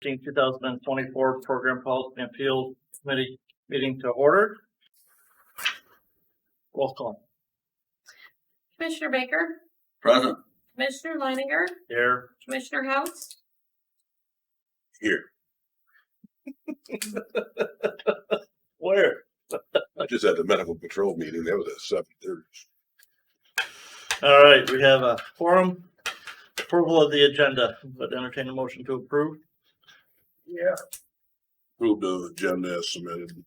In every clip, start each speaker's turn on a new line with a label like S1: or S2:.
S1: 2024 Program Policy and Appeals Committee meeting to order. Roll call.
S2: Commissioner Baker,
S3: Present.
S2: Commissioner Leininger,
S1: Here.
S2: Commissioner House.
S3: Here.
S1: Where?
S3: I just had the medical patrol meeting. That was at 7:30.
S1: All right, we have a quorum. Approval of the agenda, but entertain a motion to approve.
S3: Yeah. Approve the agenda as submitted.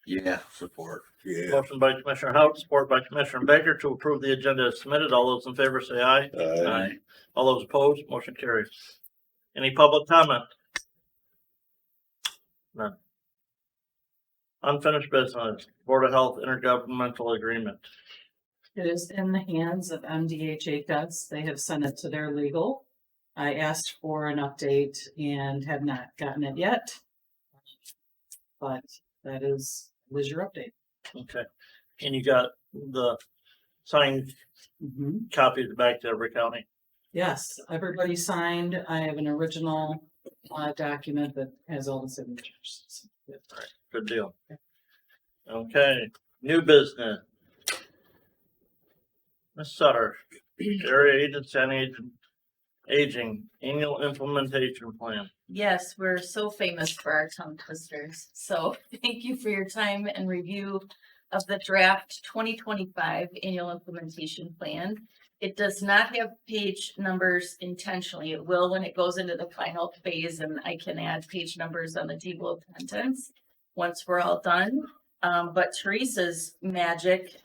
S3: Yeah, support. Yeah.
S1: Motion by Commissioner Hout, support by Commissioner Baker to approve the agenda as submitted. All those in favor say aye.
S3: Aye.
S1: All those opposed, motion carries. Any public comment? None. Unfinished business, Board of Health intergovernmental agreement.
S4: It is in the hands of MDHHS. They have sent it to their legal. I asked for an update and have not gotten it yet. But that was your update.
S1: Okay. And you got the signed copies back to every county.
S4: Yes, everybody signed. I have an original document that has all the signatures.
S1: All right, good deal. Okay, new business. Ms. Sutter, Area Agency on Aging Annual Implementation Plan.
S2: Yes, we're so famous for our tongue twisters. So thank you for your time and review of the draft 2025 annual implementation plan. It does not have page numbers intentionally. It will when it goes into the final phase, and I can add page numbers on the table of contents once we're all done. But Teresa's magic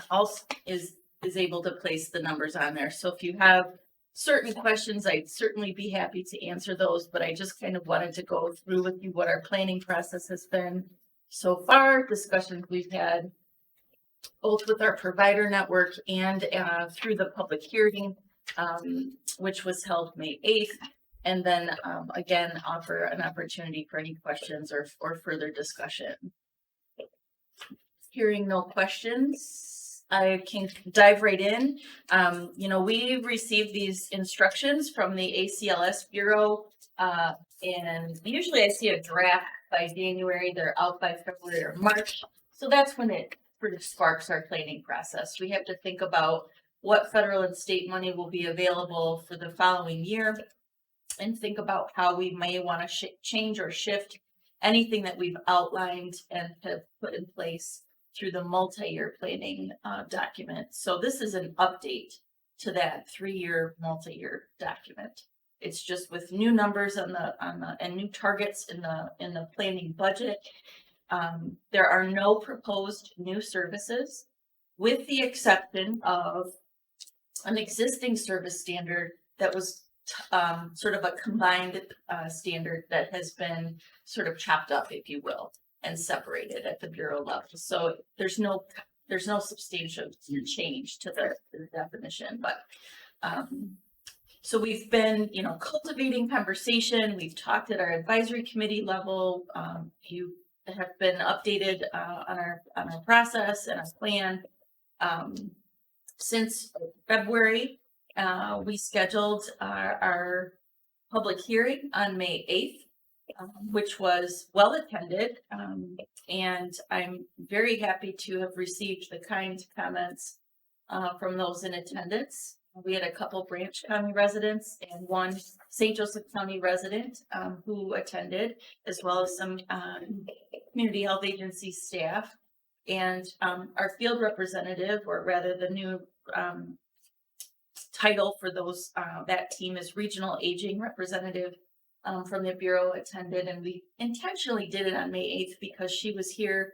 S2: also is able to place the numbers on there. So if you have certain questions, I'd certainly be happy to answer those, but I just kind of wanted to go through with you what our planning process has been so far, discussions we've had both with our provider network and through the public hearing, which was held May 8th, and then again, offer an opportunity for any questions or further discussion. Hearing no questions, I can dive right in. We received these instructions from the ACLS Bureau, and usually I see a draft by January. They're out by February or March. So that's when it sort of sparks our planning process. We have to think about what federal and state money will be available for the following year and think about how we may want to change or shift anything that we've outlined and have put in place through the multi-year planning document. So this is an update to that 3-year multi-year document. It's just with new numbers and new targets in the planning budget. There are no proposed new services, with the exception of an existing service standard that was sort of a combined standard that has been sort of chopped up, if you will, and separated at the Bureau level. So there's no substantial change to the definition, but so we've been, cultivating conversation. We've talked at our advisory committee level. You have been updated on our process and our plan. Since February, we scheduled our public hearing on May 8th, which was well attended, and I'm very happy to have received the kind comments from those in attendance. We had a couple Branch County residents and one St. Joseph County resident who attended, as well as some community health agency staff. And our field representative, or rather the new title for those that team is regional aging representative from the Bureau, attended. And we intentionally did it on May 8th because she was here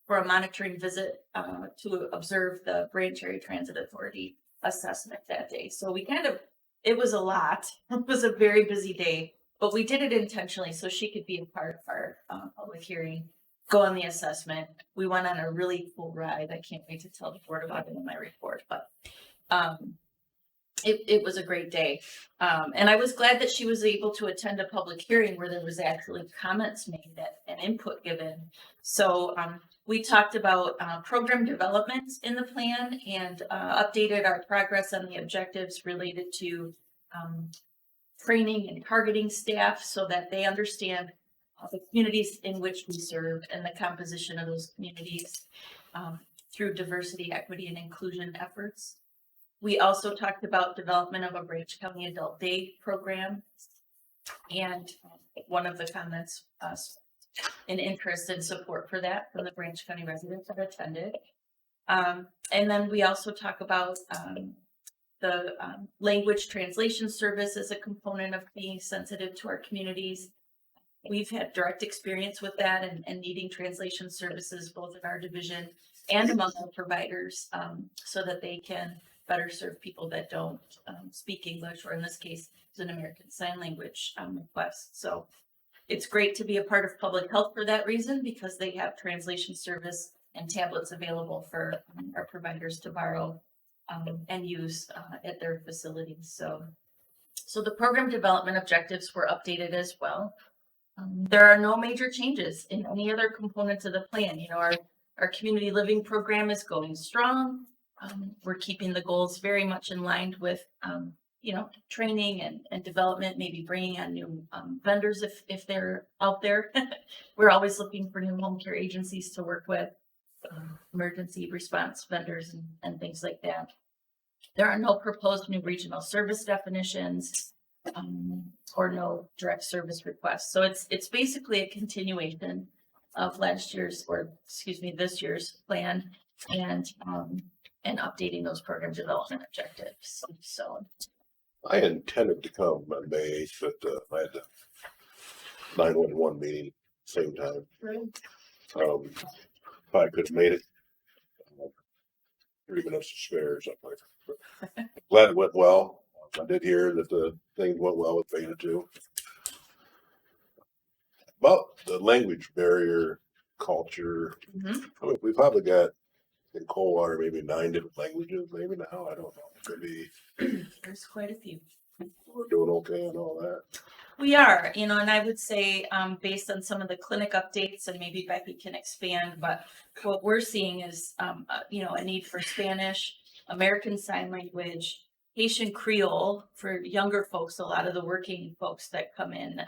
S2: for a monitoring visit to observe the Branch Area Transit Authority assessment that day. So it was a lot. It was a very busy day, but we did it intentionally so she could be a part of our public hearing, go on the assessment. We went on a really cool ride. I can't wait to tell the board about it in my report, but it was a great day. And I was glad that she was able to attend a public hearing where there was actually comments made and input given. So we talked about program development in the plan and updated our progress on the objectives related to training and targeting staff so that they understand the communities in which we serve and the composition of those communities through diversity, equity, and inclusion efforts. We also talked about development of a Branch County Adult Day program. And one of the comments, an interest and support for that from the Branch County residents that attended. And then we also talk about the language translation service as a component of being sensitive to our communities. We've had direct experience with that and needing translation services both in our division and among our providers so that they can better serve people that don't speak English, or in this case, it's an American Sign Language request. So it's great to be a part of public health for that reason, because they have translation service and tablets available for our providers to borrow and use at their facilities. So the program development objectives were updated as well. There are no major changes in any other components of the plan. You know, our community living program is going strong. We're keeping the goals very much in line with, you know, training and development, maybe bringing on new vendors if they're out there. We're always looking for new home care agencies to work with, emergency response vendors and things like that. There are no proposed new regional service definitions or no direct service requests. So it's basically a continuation of last year's, or excuse me, this year's plan, and updating those program development objectives. So
S3: I intended to come on May 8th, but I had the 911 meeting same time. If I could have made it, 3 minutes to spare or something like that. Glad it went well. I did hear that the thing went well with Beta 2. About the language barrier culture, we probably got in Coldwater maybe 9 different languages, maybe now. I don't know. Maybe
S2: there's quite a few.
S3: we're doing okay and all that.
S2: We are, you know, and I would say based on some of the clinic updates, and maybe Becky can expand, but what we're seeing is, you know, a need for Spanish, American Sign Language, Haitian Creole for younger folks. A lot of the working folks that come in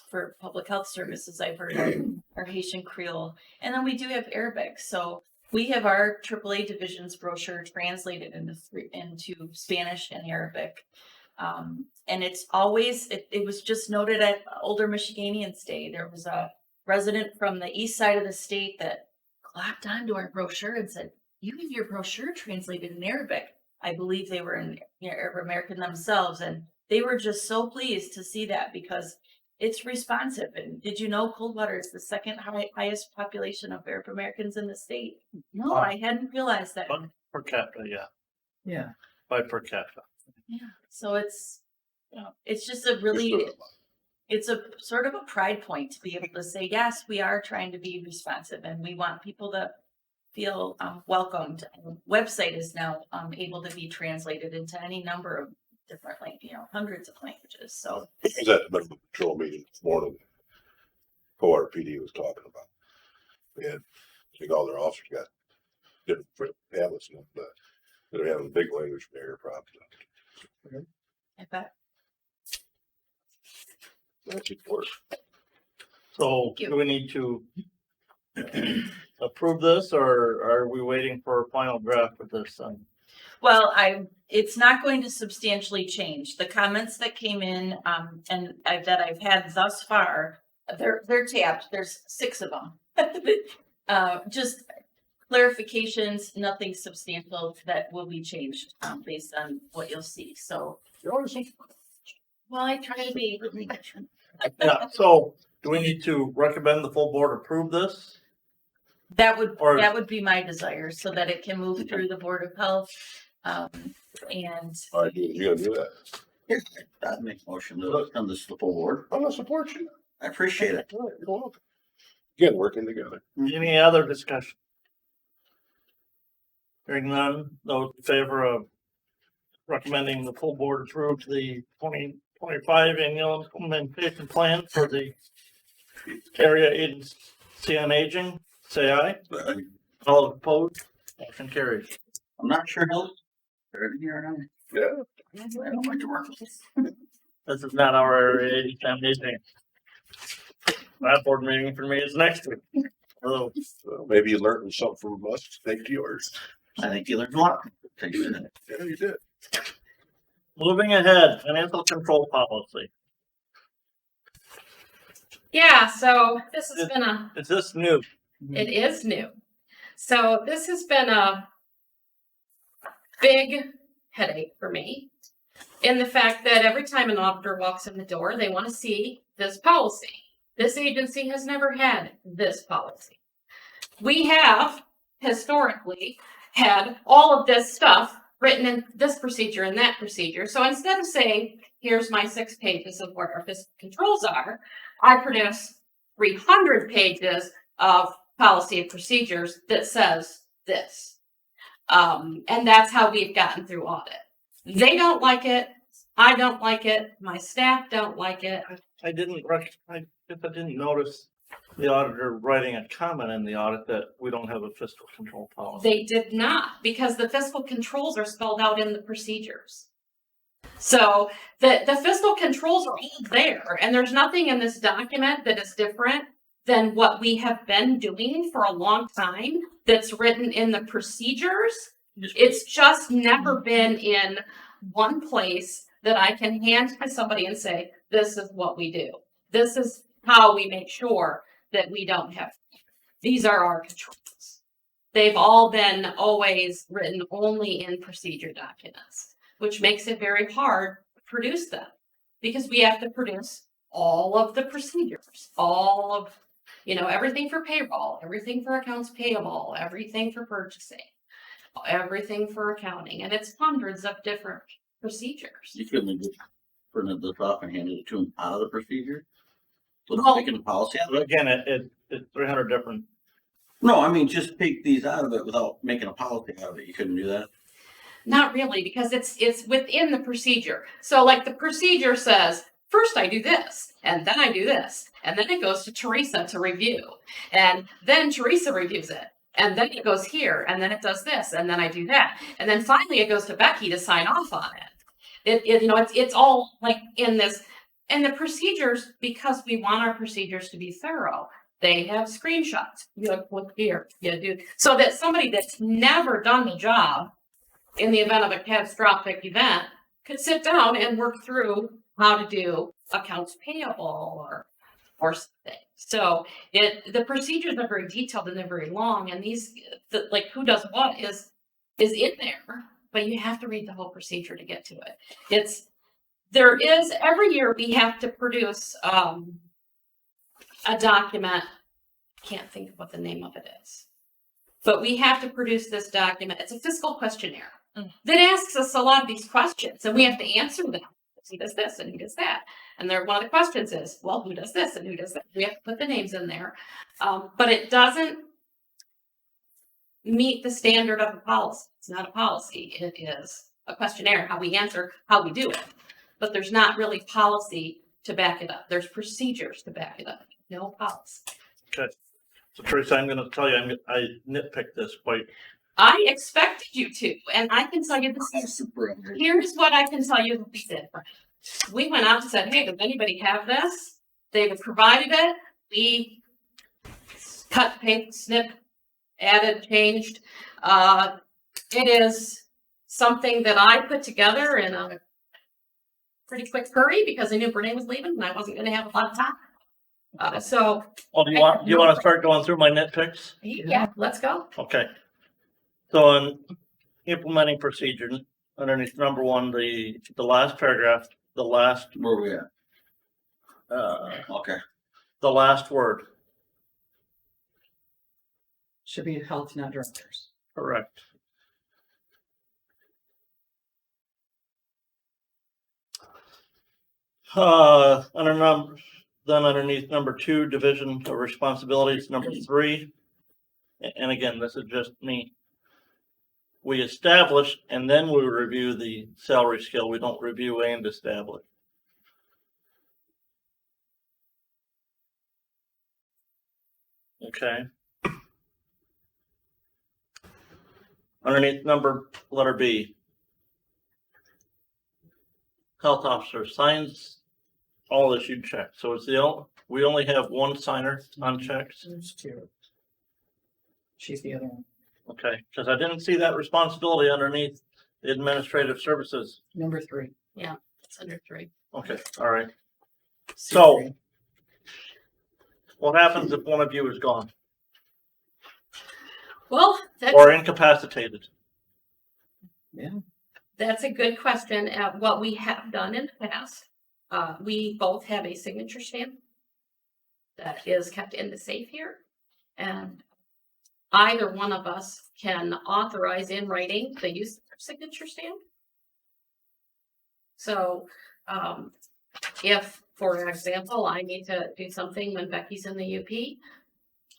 S2: for public health services, I've heard, are Haitian Creole. And then we do have Arabic. So we have our AAA division's brochure translated into Spanish and Arabic. And it's always, it was just noted at Older Michiganians Day. There was a resident from the east side of the state that clapped onto our brochure and said, "You have your brochure translated in Arabic." I believe they were in Arab American themselves, and they were just so pleased to see that because it's responsive. And did you know Coldwater is the second highest population of Arab Americans in the state? No, I hadn't realized that.
S1: Per capita, yeah.
S4: Yeah.
S1: By per capita.
S2: Yeah. So it's just a really, it's a sort of a pride point to be able to say, yes, we are trying to be responsive and we want people to feel welcomed. And the website is now able to be translated into any number of different, hundreds of languages. So
S3: I was at the medical patrol meeting this morning. ORPD was talking about. And I think all their officers got different tablets, but they're having big language barrier problems.
S2: I bet.
S3: That's it for us.
S1: So
S2: Thank you.
S1: do we need to approve this, or are we waiting for a final draft of this?
S2: Well, it's not going to substantially change. The comments that came in that I've had thus far, they're tabbed. There's 6 of them. Just clarifications, nothing substantial that will be changed based on what you'll see. So, well, I try to be.
S1: Yeah, so do we need to recommend the full board approve this?
S2: That would be my desire, so that it can move through the Board of Health. And
S3: All right, you gonna do that?
S5: I'd make a motion to send this to the full board.
S3: I'm gonna support you.
S5: I appreciate it.
S3: All right, you're welcome. Again, working together.
S1: Any other discussion? Hearing none, those in favor of recommending the full board approve the 2025 annual implementation plan for the area agency on aging, say aye. All opposed, motion carries.
S5: I'm not sure how they're in here or not.
S3: Yeah.
S5: I don't like to work with this.
S1: This is not our examination. That board meeting for me is next week. Oh,
S3: Well, maybe you learned something from us, take to yours.
S5: I think you learned a lot. Take it.
S3: Yeah, you did.
S1: moving ahead, financial control policy.
S6: Yeah, so this has been
S1: Is this new?
S6: it is new. So this has been a big headache for me in the fact that every time an auditor walks in the door, they want to see this policy. This agency has never had this policy. We have historically had all of this stuff written in this procedure and that procedure. So instead of saying, here's my 6 pages of what our fiscal controls are, I produce 300 pages of policy and procedures that says this. And that's how we've gotten through audit. They don't like it. I don't like it. My staff don't like it.
S1: I guess I didn't notice the auditor writing a comment in the audit that we don't have a fiscal control policy.
S6: They did not, because the fiscal controls are spelled out in the procedures. So the fiscal controls are all there, and there's nothing in this document that is different than what we have been doing for a long time that's written in the procedures. It's just never been in one place that I can hand to somebody and say, this is what we do. This is how we make sure that we don't have, these are our controls. They've all been always written only in procedure documents, which makes it very hard to produce them because we have to produce all of the procedures, all of, everything for payroll, everything for accounts payable, everything for purchasing, everything for accounting, and it's hundreds of different procedures.
S5: You couldn't just printed this off and handed it to them out of the procedure?
S6: Well-
S5: Without making a policy out of it?
S1: Again, it's 300 different.
S5: No, I mean, just take these out of it without making a policy out of it. You couldn't do that?
S6: Not really, because it's within the procedure. So like the procedure says, first I do this, and then I do this, and then it goes to Teresa to review, and then Teresa reviews it, and then it goes here, and then it does this, and then I do that, and then finally it goes to Becky to sign off on it. It's all like in this, and the procedures, because we want our procedures to be thorough, they have screenshots. You look here, you do, so that somebody that's never done the job in the event of a catastrophic event could sit down and work through how to do accounts payable or something. So the procedures are very detailed and they're very long, and like who does what is in there, but you have to read the whole procedure to get to it. There is every year we have to produce a document. Can't think of what the name of it is, but we have to produce this document. It's a fiscal questionnaire that asks us a lot of these questions, and we have to answer them. Who does this and who does that? And one of the questions is, well, who does this and who does that? We have to put the names in there, but it doesn't meet the standard of a policy. It's not a policy. It is a questionnaire, how we answer, how we do it. But there's not really policy to back it up. There's procedures to back it up. No policy.
S1: Okay. So Teresa, I'm going to tell you, I nitpicked this quite.
S6: I expected you to, and I can tell you this is
S5: Super.
S6: here's what I can tell you that we did. We went out and said, hey, does anybody have this? They provided it. We cut, paste, snip, added, changed. It is something that I put together in a pretty quick hurry because I knew Brene was leaving and I wasn't going to have a lot of time.
S1: Well, do you want to start going through my nitpicks?
S6: Yeah, let's go.
S1: Okay. So on implementing procedure, underneath number 1, the last paragraph, the last
S5: Where are we at? Okay.
S1: the last word.
S4: Should be health, not directors.
S1: Correct. Underneath number 2, division of responsibilities, number 3. And again, this is just me. We establish and then we review the salary scale. We don't review and establish. Okay. Underneath letter B. health officer signs all issued checks. So it's we only have one signer on checks.
S4: There's two. She's the other one.
S1: Okay, because I didn't see that responsibility underneath the administrative services.
S4: Number 3.
S6: It's under 3.
S1: Okay, all right.
S4: C3.
S1: So- What happens if one of you is gone
S6: Well,
S1: or incapacitated?
S6: that's a good question. What we have done in the past, we both have a signature stamp that is kept in the safe here. And either one of us can authorize in writing the use of our signature stamp. So, if, for example, I need to do something when Becky's in the UP,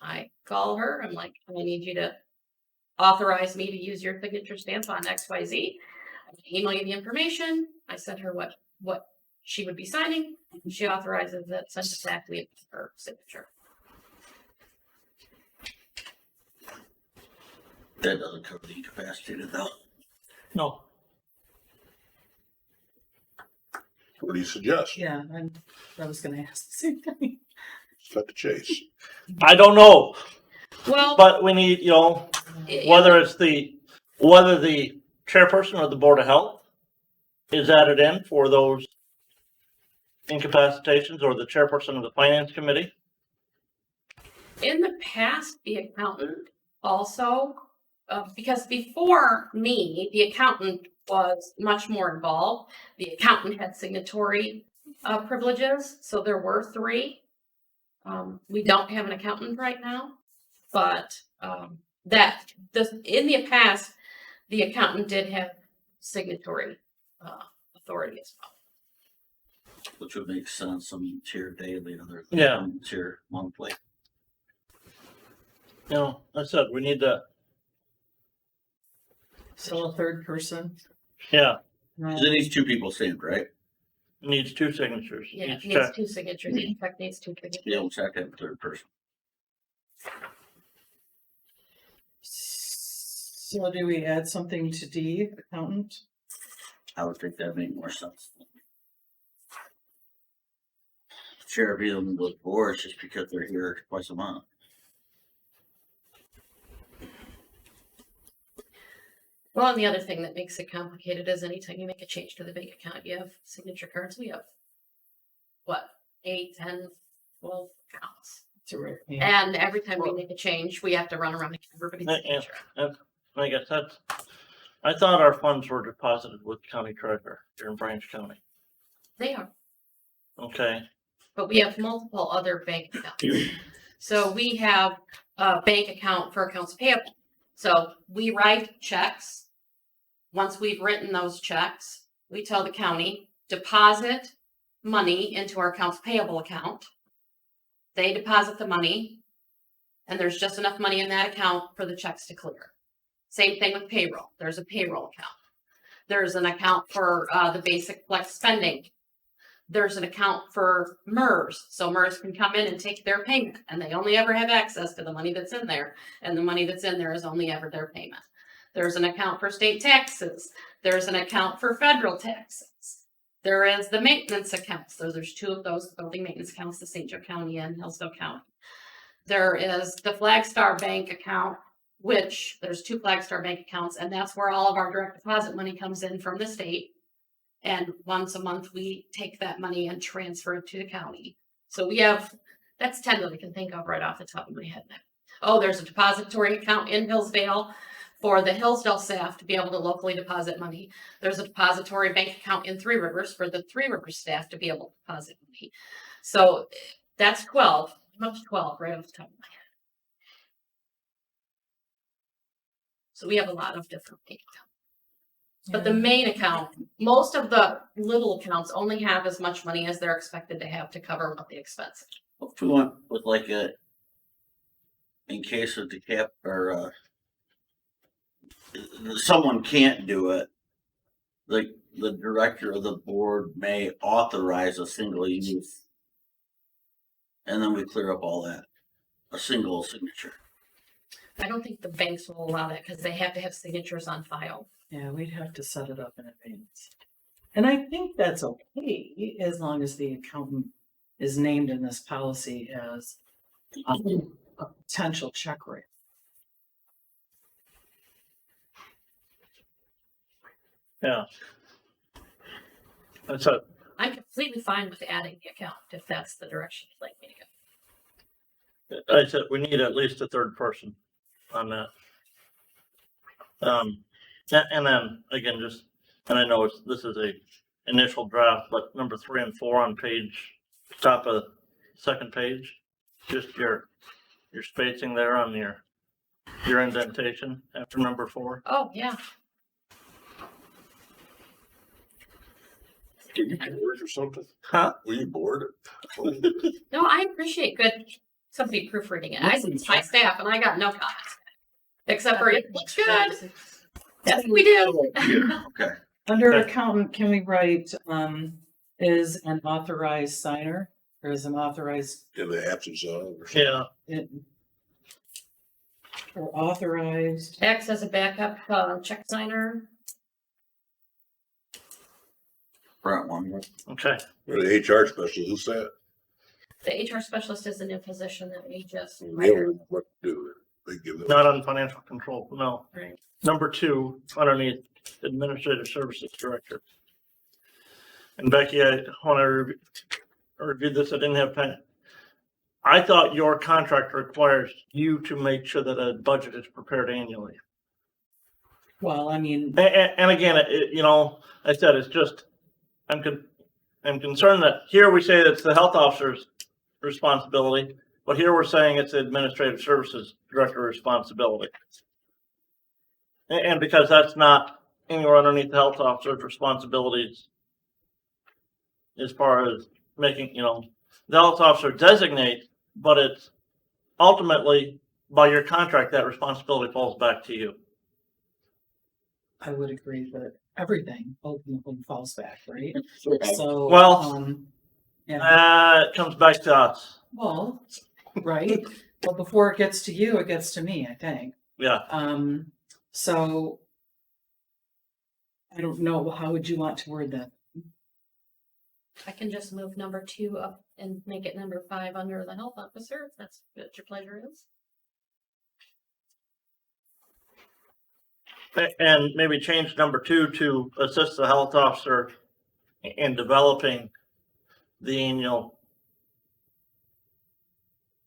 S6: I call her, I'm like, I need you to authorize me to use your signature stamp on XYZ. I email you the information, I send her what she would be signing, she authorizes it, sends it back, we have her signature.
S5: That doesn't cover the incapacitated though.
S1: No.
S3: What do you suggest?
S4: Yeah, I was gonna ask the same thing.
S3: Cut the chase.
S1: I don't know,
S6: Well,
S1: but we need, whether the chairperson of the Board of Health is added in for those incapacitations, or the chairperson of the Finance Committee.
S6: in the past, the accountant also, because before me, the accountant was much more involved. The accountant had signatory privileges, so there were 3. We don't have an accountant right now, but in the past, the accountant did have signatory authority as well.
S5: Which would make sense. Some tier daily, other
S1: Yeah.
S5: tier monthly.
S1: I said, we need to,
S4: So a third person.
S1: yeah,
S4: No.
S5: 'Cause it needs 2 people stamped, right?
S1: needs 2 signatures.
S6: Yeah, it
S1: Each
S6: needs
S1: check.
S6: 2 signatures. Each check needs 2 signatures.
S5: Yeah, we'll check that third person.
S4: So do we add something to D, accountant?
S5: I would think that made more sense. Chair of either of those boards just because they're here twice a month.
S6: Well, and the other thing that makes it complicated is anytime you make a change to the bank account, you have signature cards. We have, 8, 10, 12 accounts. And every time we make a change, we have to run around and get everybody's
S1: Yeah.
S6: signature.
S1: I guess I thought our funds were deposited with county treasurer here in Branch County.
S6: They are,
S1: Okay,
S6: but we have multiple other bank accounts. So we have a bank account for accounts payable. So we write checks. Once we've written those checks, we tell the county, deposit money into our accounts payable account. They deposit the money, and there's just enough money in that account for the checks to clear. Same thing with payroll. There's a payroll account. There's an account for the basic flex spending. There's an account for MERS, so MERS can come in and take their payment, and they only ever have access to the money that's in there, and the money that's in there is only ever their payment. There's an account for state taxes. There's an account for federal taxes. There is the maintenance accounts. So there's 2 of those building maintenance accounts, the St. Joe County and Hillsdale County. There is the Flagstar Bank account, which there's 2 Flagstar Bank accounts, and that's where all of our direct deposit money comes in from the state. And once a month, we take that money and transfer it to the county. So we have, that's 10 that I can think of right off the top of my head. Oh, there's a depository account in Hillsdale for the Hillsdale staff to be able to locally deposit money. There's a depository bank account in Three Rivers for the Three Rivers staff to be able to deposit money. So that's 12, much 12 right off the top of my head. So we have a lot of different bank accounts. But the main account, most of the little accounts only have as much money as they're expected to have to cover monthly expenses.
S5: If we went with like in case of the cap or someone can't do it, like the director of the board may authorize a single use. And then we clear up all that, a single signature.
S6: I don't think the banks will allow that because they have to have signatures on file.
S4: Yeah, we'd have to set it up in advance. And I think that's okay, as long as the accountant is named in this policy as a potential check rate.
S1: Yeah. That's a,
S6: I'm completely fine with adding the account if that's the direction you'd like me to go.
S1: I said, we need at least a third person on that. And then again, just, and I know this is a initial draft, but number 3 and 4 on top of second page, just your spacing there on your indentation after number 4.
S6: Oh, yeah.
S3: Were you bored or something?
S1: Huh?
S3: Were you bored?
S6: No, I appreciate somebody proofreading it. I sent my staff and I got no comments. Except for, it looks good. Yes, we do.
S5: Okay.
S4: Under
S1: Okay.
S4: accountant, can we write, is an authorized signer, or is an authorized,
S3: In the absence of or something?
S1: Yeah.
S4: or authorized?
S6: Acts as a backup check signer.
S5: Brent, one more.
S1: Okay.
S3: Or the HR specialist, who's that?
S6: The HR specialist is a new position that we just
S3: They
S6: hired.
S3: don't know what to do. They give them.
S1: Not on financial control. No.
S6: Right.
S1: Number 2 underneath administrative services director. And Becky, when I reviewed this, I didn't have time. I thought your contract requires you to make sure that a budget is prepared annually.
S4: Well, I mean,
S1: And again, I said, it's just, I'm concerned that here we say that it's the health officer's responsibility, but here we're saying it's the administrative services director responsibility. And because that's not anywhere underneath the health officer's responsibilities as far as making, the health officer designates, but it's ultimately by your contract, that responsibility falls back to you.
S4: I would agree that everything ultimately falls back, right? So,
S1: Well,
S4: yeah,
S1: it comes back to us.
S4: well, right? Well, before it gets to you, it gets to me, I think.
S1: Yeah.
S4: So I don't know, how would you want to word that?
S6: I can just move number 2 up and make it number 5 under the health officer, if that's what your pleasure is.
S1: And maybe change number 2 to assist the health officer in developing the annual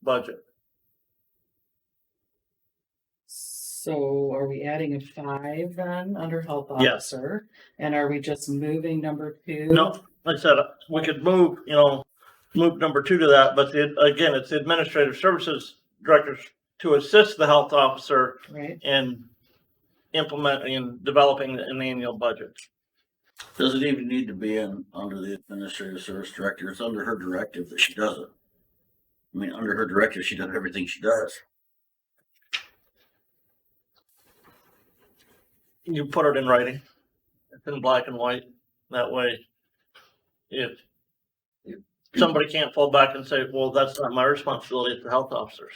S1: budget.
S4: So are we adding a 5 then under health
S1: Yes.
S4: officer? And are we just moving number 2?
S1: No, like I said, we could move number 2 to that, but again, it's the administrative services directors to assist the health officer
S4: Right?
S1: in implementing and developing an annual budget.
S5: Does it even need to be under the administrative service director? It's under her directive that she does it. I mean, under her directive, she does everything she does.
S1: You put it in writing. It's in black and white. That way, if somebody can't fall back and say, well, that's not my responsibility, it's the health officer's.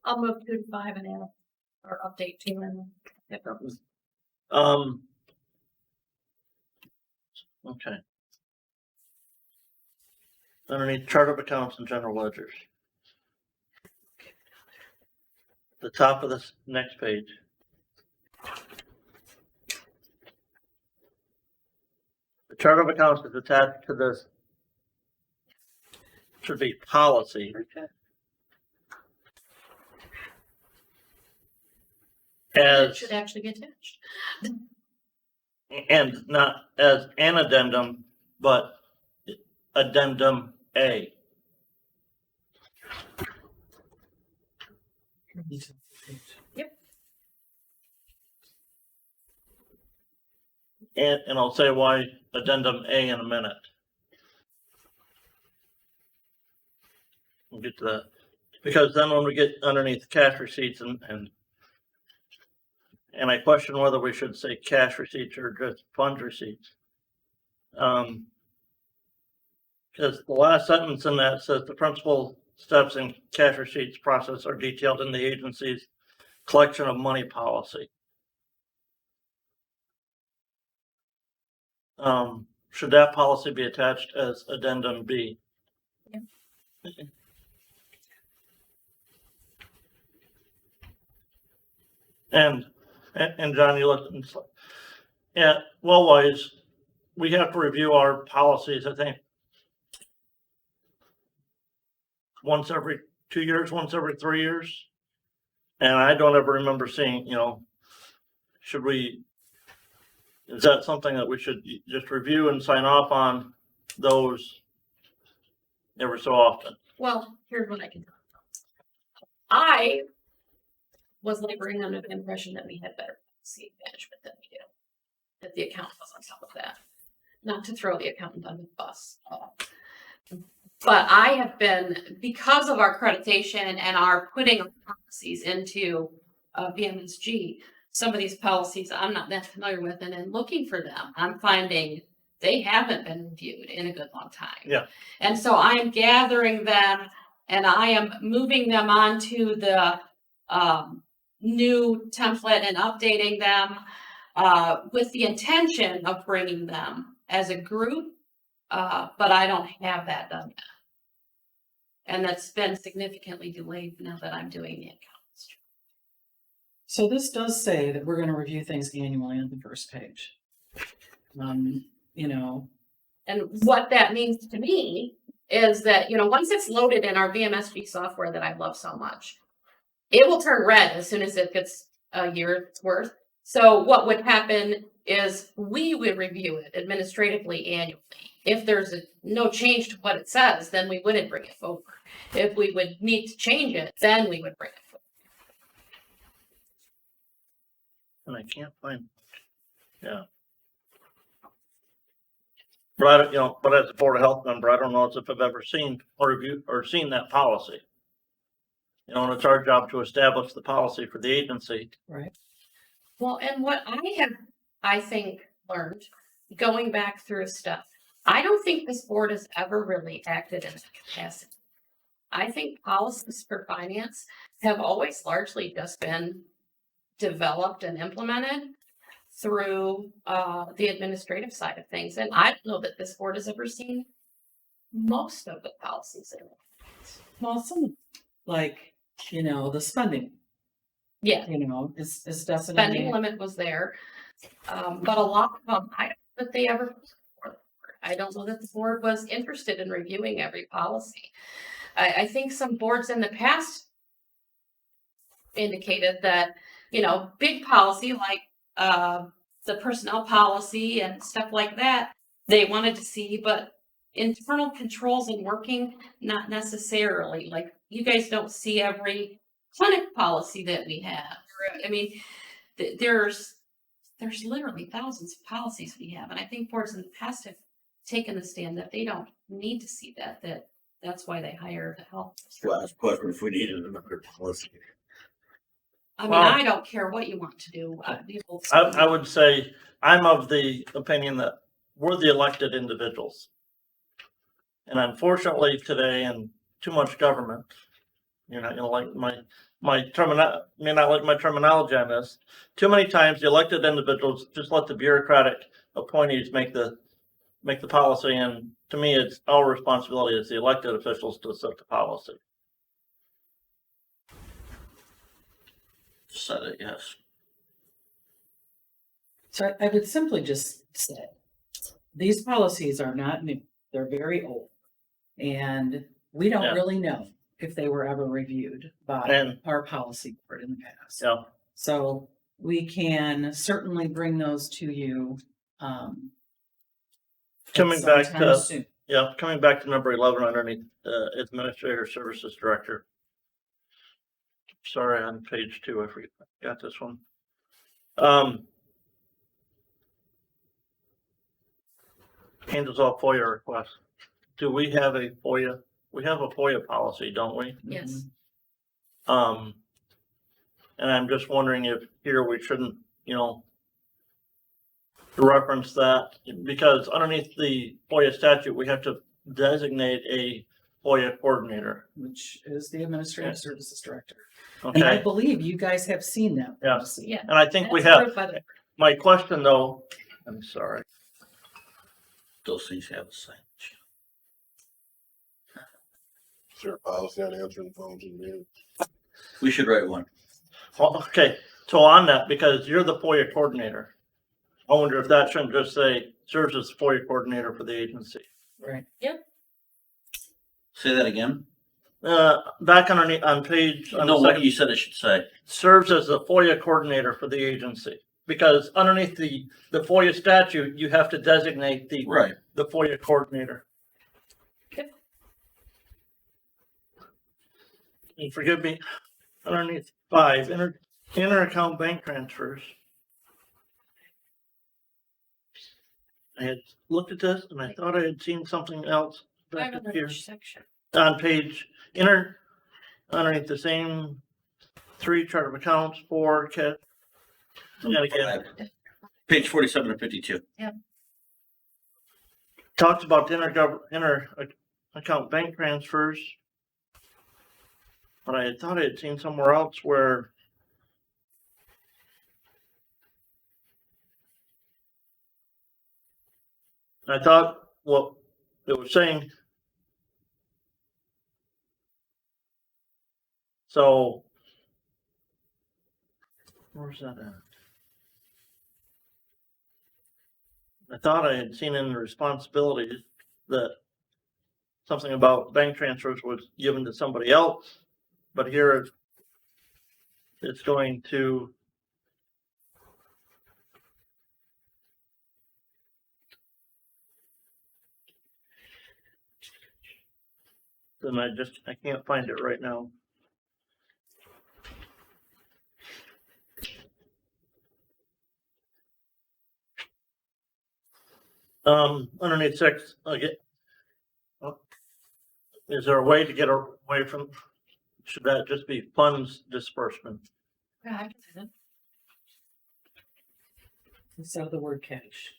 S6: I'll move 2 to 5 and add or update 2 and if it was
S1: Okay. Underneath chart of accounts and general ledgers. The top of this next page. The chart of accounts is attached to this. Should be policy.
S6: it
S1: As,
S6: should actually be attached.
S1: and not as an addendum, but addendum A. And I'll say why addendum A in a minute. We'll get to that. Because then when we get underneath cash receipts and I question whether we should say cash receipts or just fund receipts. Because the last sentence in that says the principal steps in cash receipts process are detailed in the agency's collection of money policy. should that policy be attached as addendum B?
S2: Yeah.
S1: And John, you looked at well-wise, we have to review our policies, I think, once every 2 years, once every 3 years. And I don't ever remember seeing, is that something that we should just review and sign off on those every so often?
S6: Well, here's what I can tell you. I was laboring under the impression that we had better policy management than we do. That the accountant was on top of that. Not to throw the accountant under the bus. But I have been, because of our accreditation and our putting of policies into VMSG, some of these policies I'm not that familiar with, and in looking for them, I'm finding they haven't been reviewed in a good long time.
S1: Yeah.
S6: And so I am gathering them and I am moving them onto the new template and updating them with the intention of bringing them as a group, but I don't have that done yet. And that's been significantly delayed now that I'm doing the accounts.
S4: So this does say that we're gonna review things annually on the first page.
S6: And what that means to me is that, once it's loaded in our VMSG software that I love so much, it will turn red as soon as it gets a year's worth. So what would happen is we would review it administratively annually. If there's no change to what it says, then we wouldn't bring it forward. If we would need to change it, then we would bring it forward.
S1: And I can't find, yeah. But I don't, but as a Board of Health member, I don't know if I've ever seen or reviewed or seen that policy. And it's our job to establish the policy for the agency.
S4: Right.
S6: Well, and what I think, learned going back through stuff, I don't think this board has ever really acted in that capacity. I think policies for finance have always largely just been developed and implemented through the administrative side of things. And I don't know that this board has ever seen most of the policies that are.
S4: Well, some, like, the spending,
S6: Yeah,
S4: is definitely.
S6: spending limit was there. But a lot of them, I don't know that they ever, I don't know that the board was interested in reviewing every policy. I think some boards in the past indicated that, big policy like the personnel policy and stuff like that, they wanted to see, but internal controls and working, not necessarily. Like, you guys don't see every clinic policy that we have. I mean, there's literally thousands of policies we have, and I think boards in the past have taken the stand that they don't need to see that's why they hire the help.
S5: Last question, if we needed another policy.
S6: I mean,
S1: Well,
S6: I don't care what you want to do.
S1: I would say I'm of the opinion that we're the elected individuals. And unfortunately today, and too much government, you're not gonna like my terminology, may not like my terminology on this. Too many times the elected individuals just let the bureaucratic appointees make the policy, and to me, it's our responsibility as the elected officials to set the policy.
S5: Said it, yes.
S4: So I would simply just say, these policies are not new, they're very old. And we don't
S1: Yeah.
S4: really know if they were ever reviewed by
S1: And-
S4: our policy board in the past.
S1: Yeah,
S4: So we can certainly bring those to you.
S1: coming back
S4: sometime
S1: to,
S4: soon.
S1: coming back to number 11 underneath Administrator Services Director. Sorry, on page 2, I forgot this one. Handles all FOIA requests. Do we have a FOIA? We have a FOIA policy, don't we?
S6: Yes.
S1: And I'm just wondering if here we shouldn't, reference that, because underneath the FOIA statute, we have to designate a FOIA coordinator.
S4: Which is the Administrative Services Director. And I
S1: Okay,
S4: believe you guys have seen that
S1: Yeah.
S4: policy.
S6: Yeah.
S1: and I think we
S6: That's
S1: have,
S6: approved by the-
S1: my question though, I'm sorry.
S5: Those things have a signage.
S3: Is there a policy on answering phones in meetings?
S5: We should write one.
S1: Well, okay, so on that, because you're the FOIA coordinator, I wonder if that shouldn't just say serves as FOIA coordinator for the agency.
S4: Right.
S5: Say that again.
S1: Back underneath on page, on
S5: No,
S1: the
S5: what
S1: second,
S5: you said it should say.
S1: serves as the FOIA coordinator for the agency. Because underneath the FOIA statute, you have to designate the
S5: Right.
S1: FOIA coordinator.
S2: Yep.
S1: And forgive me, underneath 5, inter-account bank transfers. I had looked at this and I thought I had seen something else back up here
S2: Section.
S1: on page underneath the same 3 chart of accounts, 4 cat. And again,
S5: Page 47 and 52.
S1: talks about inter-account bank transfers. But I thought I had seen somewhere else where I thought what it was saying. So where's that at? I thought I had seen in the responsibilities that something about bank transfers was given to somebody else, but here it's going to then I can't find it right now. Underneath 6, again. Is there a way to get away from, should that just be funds disbursement?
S2: Yeah, I can see that.
S4: Instead of the word cash.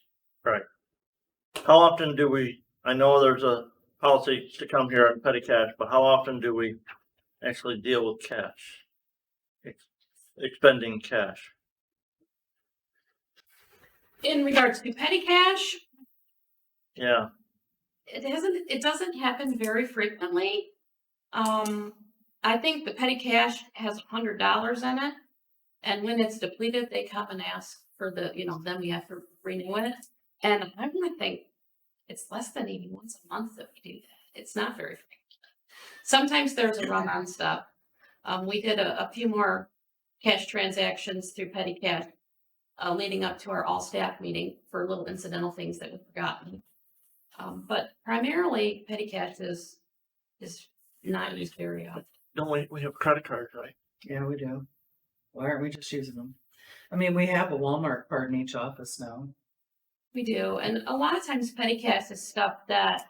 S1: How often do we, I know there's a policy to come here on petty cash, but how often do we actually deal with cash? Expending cash?
S6: In regards to petty cash,
S1: Yeah,
S6: it doesn't happen very frequently. I think the petty cash has $100 in it. And when it's depleted, they come and ask for then we have to renew it. And I'm gonna think it's less than even once a month that we do that. It's not very frequent. Sometimes there's a run on stuff. We did a few more cash transactions through petty cash leading up to our all staff meeting for little incidental things that we've forgotten. But primarily petty cash is not used very often.
S1: don't we have credit cards, right?
S4: Yeah, we do. Why aren't we just using them? I mean, we have a Walmart card in each office now.
S6: We do, and a lot of times petty cash is stuff that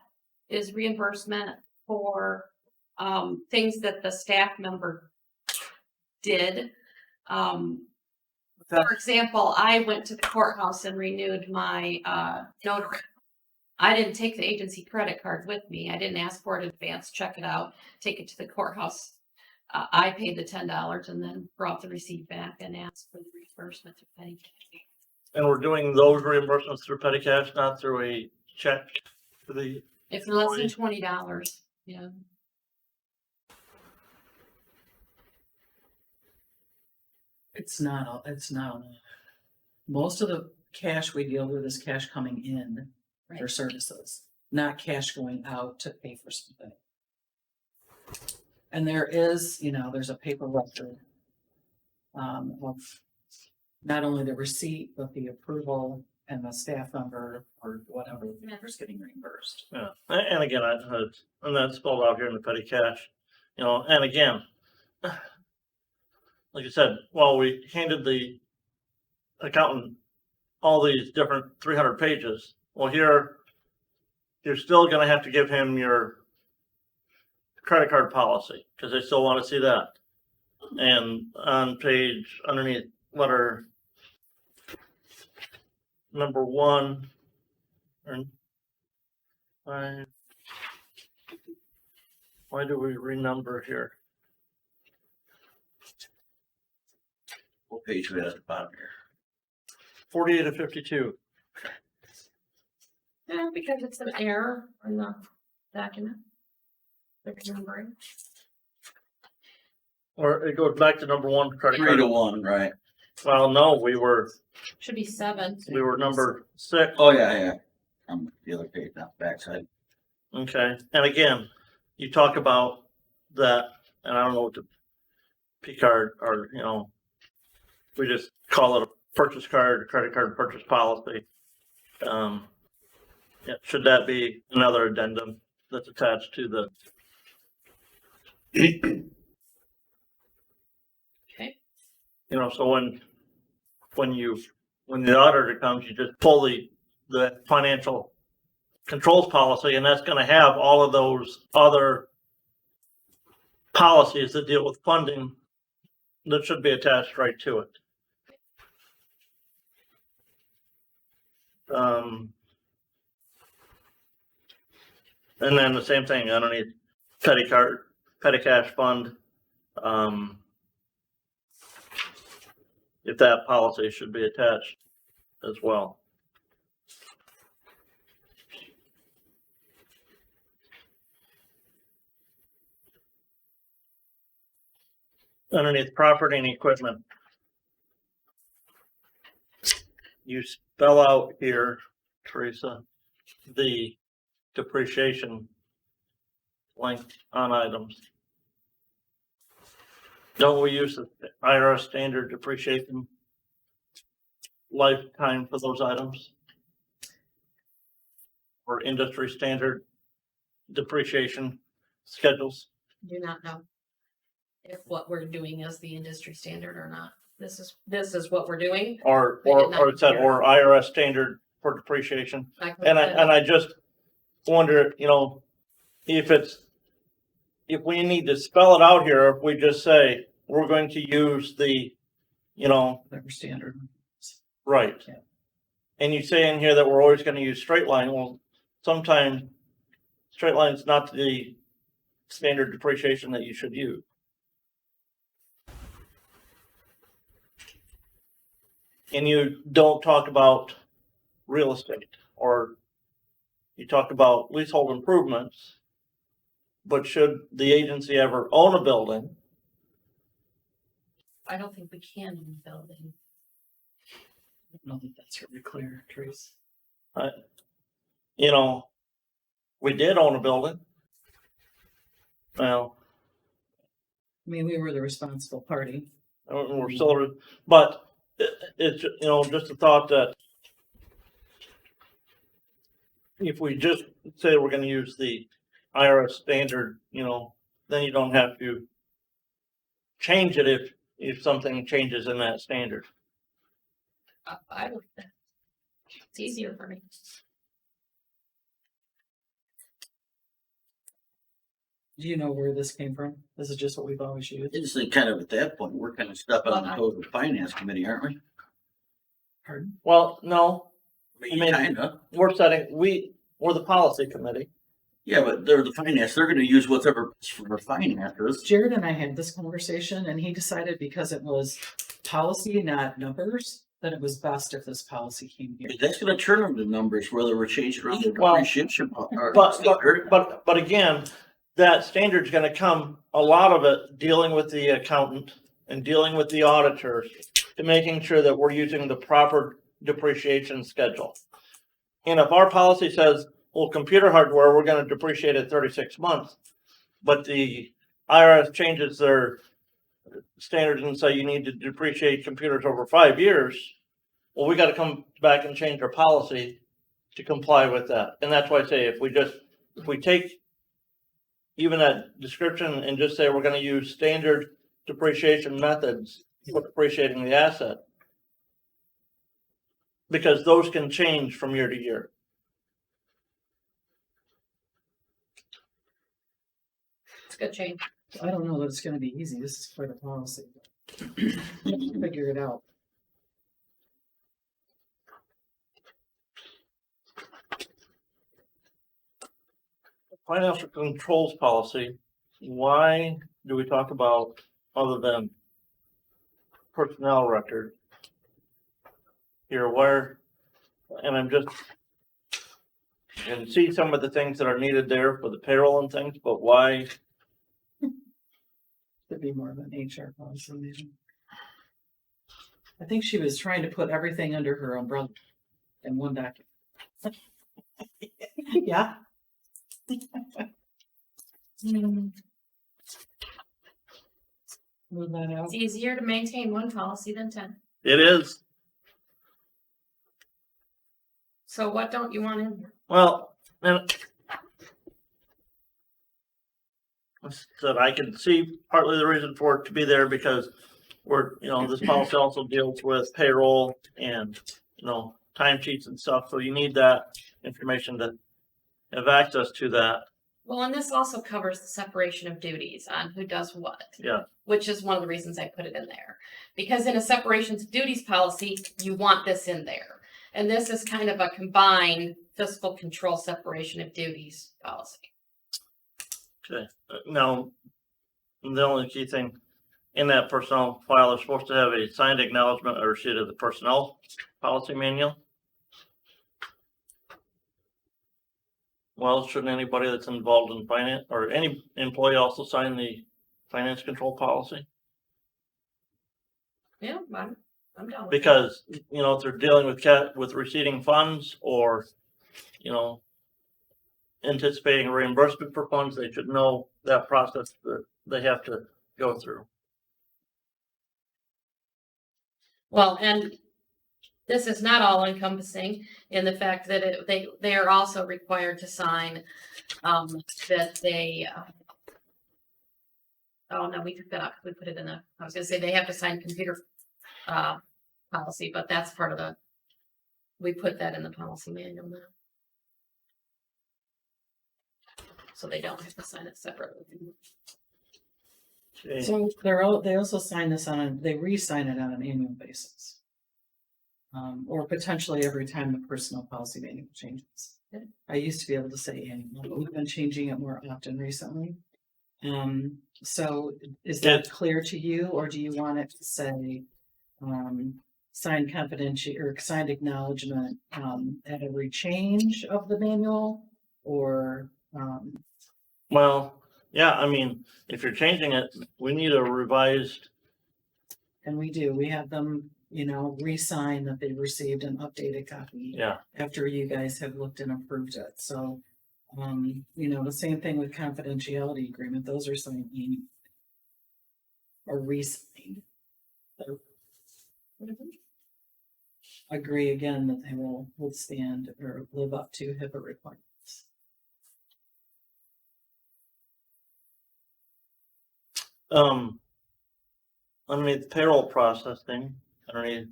S6: is reimbursement for things that the staff member did. For example, I went to the courthouse and renewed my notary. I didn't take the agency credit card with me. I didn't ask for it in advance, check it out, take it to the courthouse. I paid the $10 and then brought the receipt back and asked for the reimbursement to petty cash.
S1: And we're doing those reimbursements through petty cash, not through a check for the,
S6: If less than $20, yeah.
S4: It's not. Most of the cash we deal with is cash coming in for services, not cash going out to pay for something. And there is, there's a paper record of not only the receipt, but the approval and the staff member or whatever is getting reimbursed.
S1: yeah. And again, and that's spelled out here in the petty cash, and again, like I said, while we handed the accountant all these different 300 pages, well, here, you're still gonna have to give him your credit card policy, because they still want to see that. And on page underneath letter number 1, or 5, why do we renumber here?
S5: What page we at the bottom here?
S1: 48 to 52.
S6: Yeah, because it's an error in the document. There's numbering.
S1: Or it goes back to number one, credit
S5: 3
S1: card.
S5: to 1, right?
S1: Well, no, we were
S6: Should be 7.
S1: number 6.
S5: Oh, yeah. I'm the other page, not backside.
S1: Okay, and again, you talk about that, and I don't know what the P card or, we just call it a purchase card, credit card purchase policy. Yeah, should that be another addendum that's attached to the,
S6: Okay.
S1: so when the auditor comes, you just pull the financial controls policy, and that's gonna have all of those other policies that deal with funding that should be attached right to it. And then the same thing underneath petty cash fund. If that policy should be attached as well. Underneath property and equipment, you spell out here, Teresa, the depreciation length on items. Don't we use the IRS standard depreciation lifetime for those items? Or industry standard depreciation schedules?
S6: Do not know if what we're doing is the industry standard or not. This is what we're doing.
S1: Or
S6: They did not
S1: it said,
S6: compare.
S1: or IRS standard for depreciation.
S6: I can
S1: And
S6: look that up.
S1: I just wonder, if we need to spell it out here, if we just say, we're going to use the,
S4: Whatever standard.
S1: right.
S4: Yeah.
S1: And you say in here that we're always gonna use straight line, well, sometimes straight line's not the standard depreciation that you should use. And you don't talk about real estate, or you talk about leasehold improvements. But should the agency ever own a building,
S6: I don't think we can in the building.
S4: I don't think that's really clear, Teresa.
S1: we did own a building. Well,
S4: I mean, we were the responsible party.
S1: we're still, but it's, just a thought that if we just say we're gonna use the IRS standard, then you don't have to change it if something changes in that standard.
S6: I would. It's easier for me.
S4: Do you know where this came from? This is just what we've always used.
S5: It's like kind of at that point, we're kind of stepping on the toes of the finance committee, aren't we?
S4: Pardon?
S1: Well, no,
S5: I mean,
S1: I mean-
S5: kinda.
S1: we're the policy committee.
S5: Yeah, but they're the finance, they're gonna use whatever for finances.
S4: Jared and I had this conversation and he decided because it was policy, not numbers, that it was best if this policy came here.
S5: But that's gonna turn them to numbers, whether we're changing around the
S1: Well,
S5: depreciation. or
S1: But
S5: standard.
S1: again, that standard's gonna come, a lot of it dealing with the accountant and dealing with the auditor to making sure that we're using the proper depreciation schedule. And if our policy says, well, computer hardware, we're gonna depreciate at 36 months, but the IRS changes their standards and say you need to depreciate computers over 5 years, well, we gotta come back and change our policy to comply with that. And that's why I say if we take even that description and just say we're gonna use standard depreciation methods for depreciating the asset. Because those can change from year to year.
S6: It's a good change.
S4: I don't know that it's gonna be easy. This is quite a policy. Figure it out.
S1: Financial controls policy, why do we talk about other than personnel record? Here, where, and I'm just and see some of the things that are needed there for the payroll and things, but why?
S4: Could be more of an HR policy maybe. I think she was trying to put everything under her umbrella in one document. Yeah. Move that out.
S6: It's easier to maintain one policy than 10.
S1: It is,
S6: So what don't you want in here?
S1: well, and that I can see partly the reason for it to be there because we're, this policy also deals with payroll and, time sheets and stuff. So you need that information to have access to that.
S6: Well, and this also covers the separation of duties on who does what.
S1: Yeah.
S6: Which is one of the reasons I put it in there. Because in a separations of duties policy, you want this in there. And this is kind of a combined fiscal control separation of duties policy.
S1: Okay. Now, the only key thing in that personnel file is supposed to have a signed acknowledgement or receipt of the personnel policy manual. Well, shouldn't anybody that's involved in finance or any employee also sign the finance control policy?
S6: Yeah, I'm down with that.
S1: Because, if they're dealing with receiving funds or, anticipating reimbursement for funds, they should know that process that they have to go through.
S6: Well, and this is not all encompassing in the fact that they are also required to sign that they. Oh no, we took that out. We put it in I was going to say they have to sign computer policy, but that's part of we put that in the policy manual now. So they don't have to sign it separately.
S1: Okay.
S4: So they also sign this they re-sign it on an annual basis. Or potentially every time the personnel policy manual changes.
S6: Okay.
S4: I used to be able to say annual, but we've been changing it more often recently. So is that clear to you, or do you want it to say, signed confidential or signed acknowledgement, at every change of the manual, or,
S1: Well, yeah, I mean, if you're changing it, we need a revised,
S4: and we have them, re-sign that they received an updated copy
S1: yeah,
S4: after you guys have looked and approved it. So, the same thing with confidentiality agreement, those are signed annually or re-signed. Agree again that they will withstand or live up to HIPAA requirements.
S1: Underneath payroll processing, underneath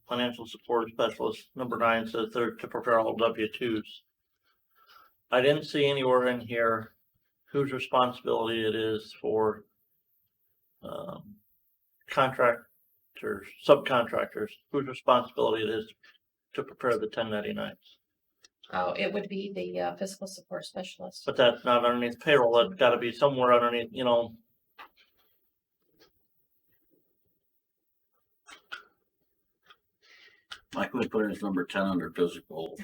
S1: financial support specialist, number 9 says they're to prepare all W-2s. I didn't see anywhere in here whose responsibility it is for contractors, subcontractors, whose responsibility it is to prepare the 1099s.
S6: Oh, it would be the fiscal support specialist.
S1: But that's not underneath payroll. That's got to be somewhere underneath,
S5: Like we put in as number 10 under physical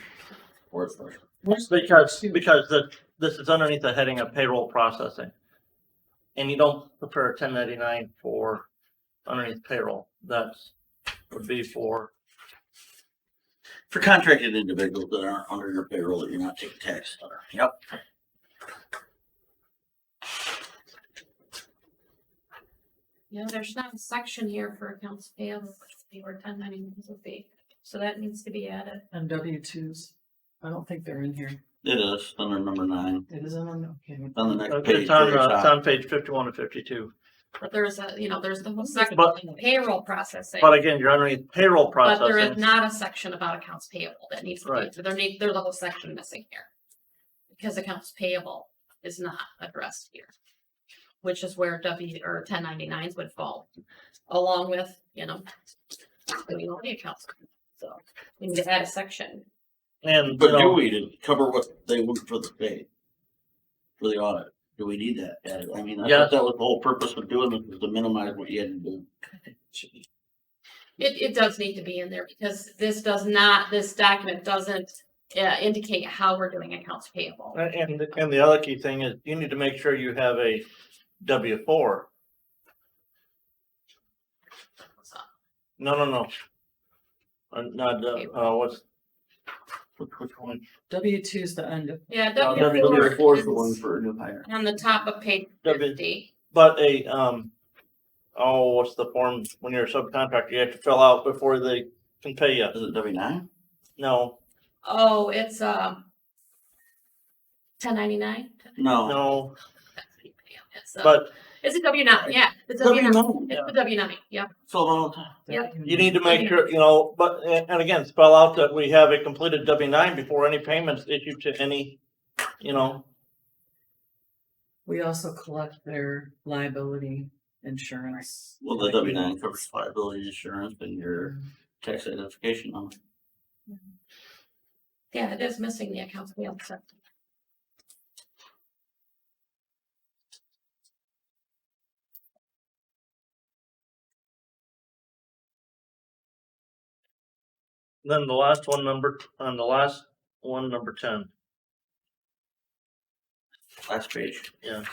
S5: support specialist.
S1: because this is underneath the heading of payroll processing. And you don't prepare a 1099 for underneath payroll. That's would be for
S5: contracted individuals that aren't under your payroll that you're not taking taxes on. Yep.
S6: Yeah, there's not a section here for accounts payable, which would be where 1099s would be. So that needs to be added.
S4: And W-2s, I don't think they're in here.
S5: It is under number 9
S4: It is on, okay.
S5: on the next page.
S1: it's on,
S5: very top.
S1: it's on page 51 and 52.
S6: But there's there's the whole section
S1: But-
S6: on payroll processing.
S1: But again, you're underneath payroll
S6: But there is
S1: processing.
S6: not a section about accounts payable that needs to
S1: Right.
S6: be, there's a whole section missing here. Because accounts payable is not addressed here. Which is where 1099s would fall, along with, doing all the accounts. So we need to add a section.
S1: And,
S5: But do we to cover what they would for the pay? For the audit? Do we need that added? I mean, I
S1: Yes.
S5: thought that was the whole purpose of doing it, was to minimize what you had to do.
S6: It does need to be in there because this document doesn't indicate how we're doing accounts payable.
S1: And the other key thing is you need to make sure you have a W-4.
S6: So,
S1: No. Not, which one?
S4: W-2 is the end of,
S6: yeah,
S5: W4 is the one
S6: is
S5: for a new hire.
S6: on the top of page
S1: W-
S6: 50.
S1: But what's the form when you're a subcontractor you have to fill out before they can pay you?
S5: Is it W9?
S1: No,
S6: Oh, it's 1099.
S5: No.
S1: but
S6: It's a W9. Yeah, it's a W9.
S5: W9.
S6: It's the W9. Yep.
S5: Fill it all the time.
S6: Yep.
S1: you need to make sure, but, and again, spell out that we have a completed W-9 before any payments issued to any,
S4: we also collect their liability insurance.
S5: Well, the W9 covers liability insurance and your tax identification number.
S6: Yeah, it is missing the accounts payable section.
S1: then the last one, number 10.
S5: Last page.
S1: Yeah.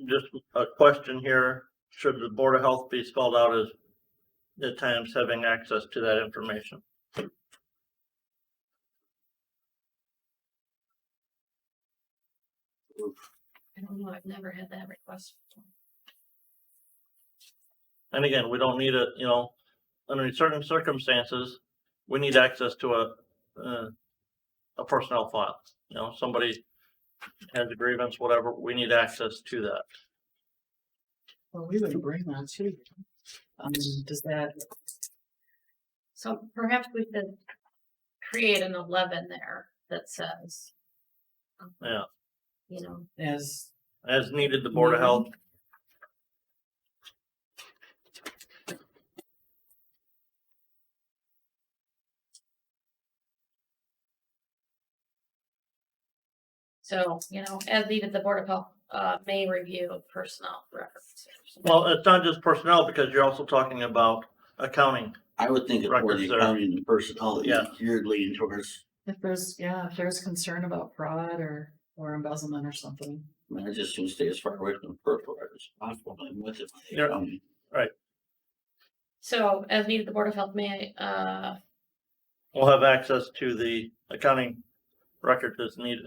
S1: Just a question here, should the Board of Health be spelled out as at times having access to that information?
S6: I don't know. I've never had that request.
S1: And again, we don't need under certain circumstances, we need access to a personnel file. Somebody has a grievance, whatever, we need access to that.
S4: Well, we would bring that too. Does that,
S6: So perhaps we could create an 11 there that says,
S1: Yeah,
S4: as,
S1: as needed, the Board of Health.
S6: so, as needed, the Board of Health may review personnel records.
S1: Well, it's not just personnel because you're also talking about accounting.
S5: I would think it's more
S1: Records
S5: the
S1: there.
S5: accounting and personnel that
S1: Yeah.
S5: you're leaning towards.
S4: if there's concern about fraud or embezzlement or something.
S5: I mean, I just soon stay as far away from the personal records as possible. I'm with it.
S1: Yeah.
S6: So, as needed, the Board of Health may,
S1: We'll have access to the accounting record that's needed,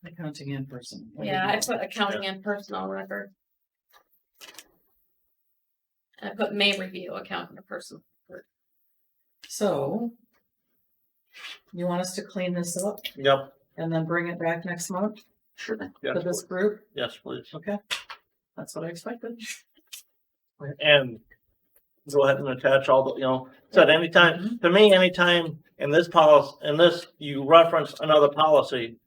S4: Accounting and person.
S6: yeah, I put accounting and personnel record. And I put may review accounting and personnel.
S4: So, you want us to clean this up
S1: Yep,
S4: and then bring it back next month
S5: Sure.
S1: yes,
S4: for this group?
S1: yes, please.
S4: Okay, that's what I expected.
S1: And go ahead and attach all the, said anytime, to me, anytime in this policy, you reference another policy,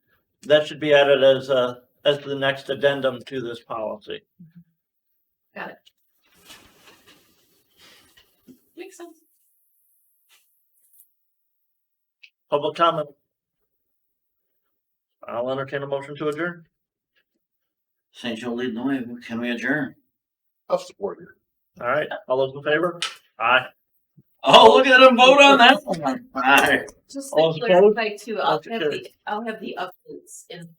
S1: that should be added as the next addendum to this policy.
S6: Got it. Makes sense.
S1: Public comment. I'll entertain a motion to adjourn.
S5: St. Joe leading the way. Can we adjourn?
S3: I'll support you.
S1: All right, all those in favor? Aye.
S5: Oh, look at him vote on that one. Aye.
S2: Just
S1: All
S2: to
S1: those opposed?
S2: clarify too, I'll have the updates in